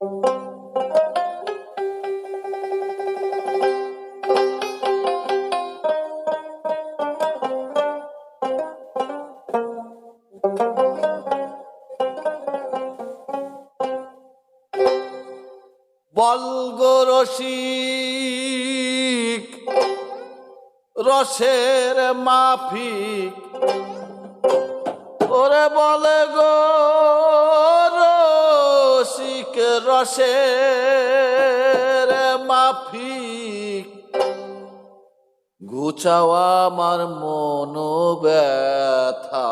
বলগো রসিক রসের মাফিক, ওরে বলে গো রসিক রসের মাফিক, ঘুচাও আমার মন ব্যথা।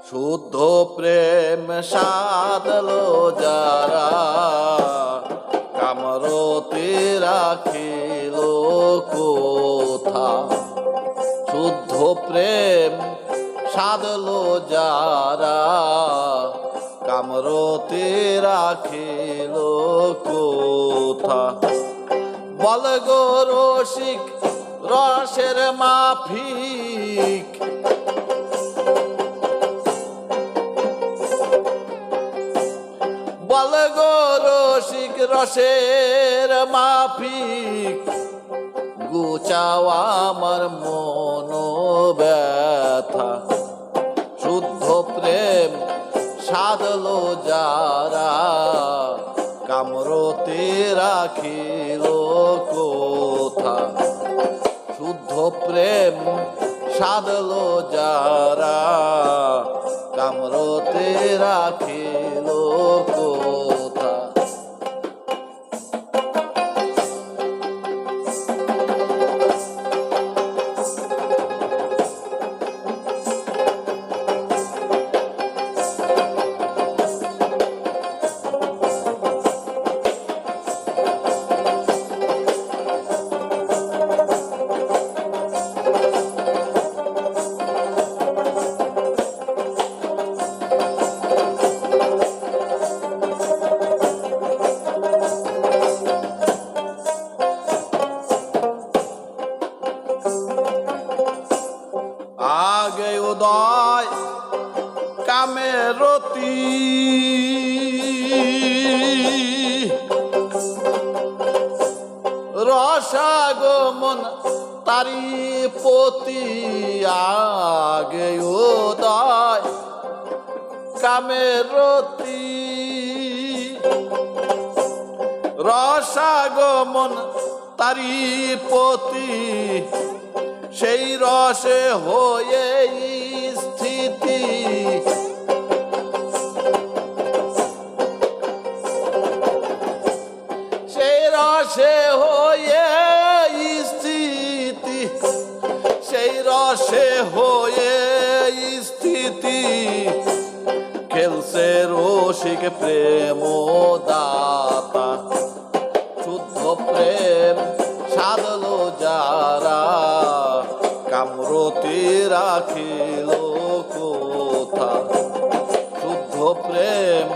শুদ্ধ প্রেম সাধলো যারা, কামরতে রাখিল কোথা। শুদ্ধ প্রেম সাধলো যারা, কামরতে রাখিল কোথা। বল গো রসিক রসের মাফিক, বল গো রসিক রসের মাফিক, ঘুচাও আমার মন ব্যথা। শুদ্ধ প্রেম সাধলো যারা, কামরতে রাখিল কোথা। শুদ্ধ প্রেম সাধলো যারা, কামরতে রাখিল কোথা। আগে উদয় কামের রতি, রসাগমন তারি পতি। আগে উদয় কামের রতি, রসাগমন তারি পতি। সেই রসে হয়ে স্থিতি, সেই রসে হয়ে স্থিতি, সেই রসে হয়ে স্থিতি। খেলছে রসিক প্রেম দাতা। শুদ্ধ প্রেম সাধলো যারা, কামরতে রাখিল কোথা। শুদ্ধ প্রেম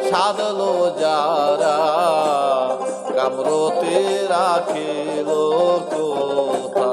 সাধলো যারা, কামরতে রাখিল কোথা।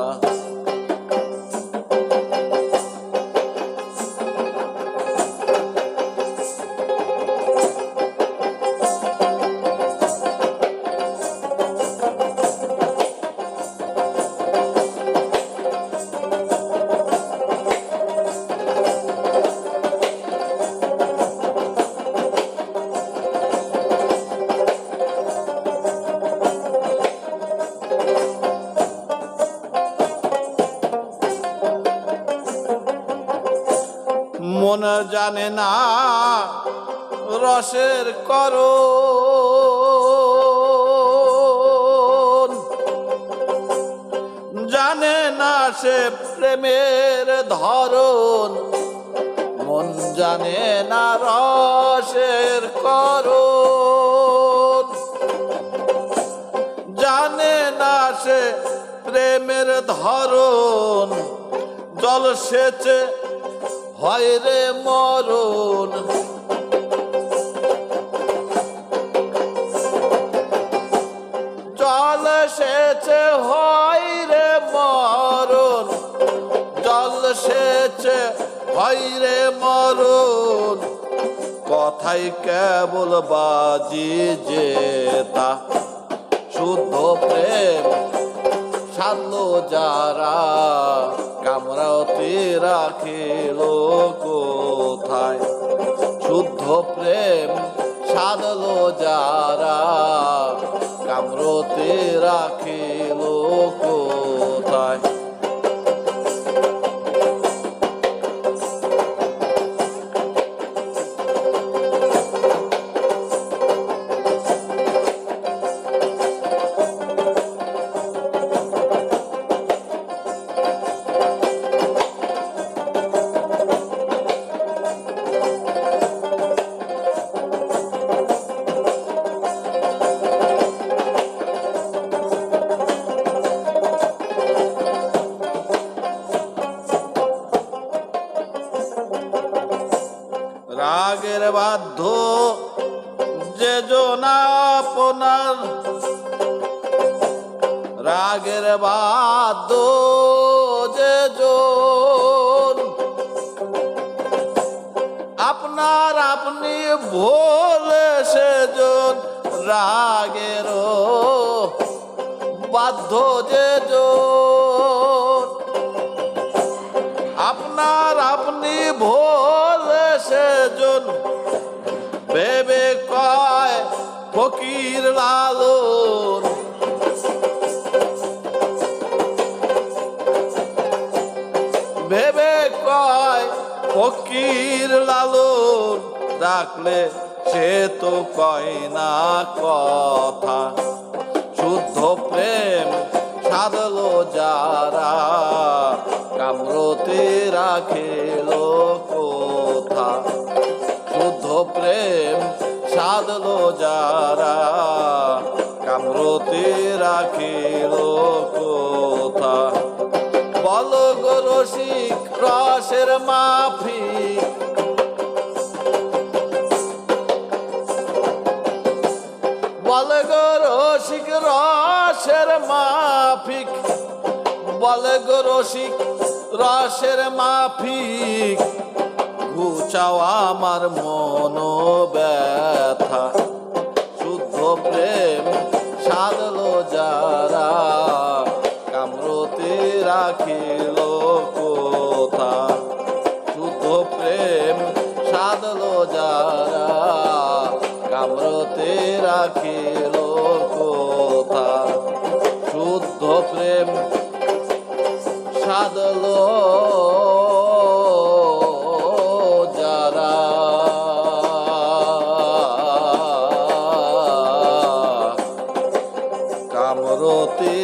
মন জানে না রসের করণ, জানে না সে প্রেমের ধরন। মন জানে না রসের করণ, জানে না সে প্রেমের ধরন। জল সেচে হয় রে মরণ, জল সেচে হয় রে মরণ। জল সেচে হয় রে মরণ। কথাই কেবল বাজি যেতা। শুদ্ধ প্রেম সাধলো যারা, কামরাতে রাখিল কোথায়? শুদ্ধ প্রেম সাধলো যারা, কামরতে রাখিল কোথায়? রাগের বাধ্য যে জন আপনার, রাগের বাধ্য যে জন আপনার, আপনি ভোলে সেজন। রাগের বাধ্য যে জন আপনার, আপনি ভোলে সেজন। ভেবে কয় ফকির লালন, ভেবে কয় ফকির লালন। ডাকলে সে তো কয় না কথা। শুদ্ধ প্রেম সাধলো যারা, কামরতে রাখিল কোথা? শুদ্ধ প্রেম সাধলো যারা, কামরতে রাখিল কোথা? বল গো রসিক রসের মাফিক, বল গো রসিক রসের মাফিক, বল গো রসিক রসের মাফিক। ঘুচাও আমার মন ব্যথা। শুদ্ধ প্রেম সাধলো যারা, কামরতে রাখিল কোথা? শুদ্ধ প্রেম সাধলো যারা, কামরতে রাখিল কোথা? শুদ্ধ প্রেম সাধলো যারা, কামরতে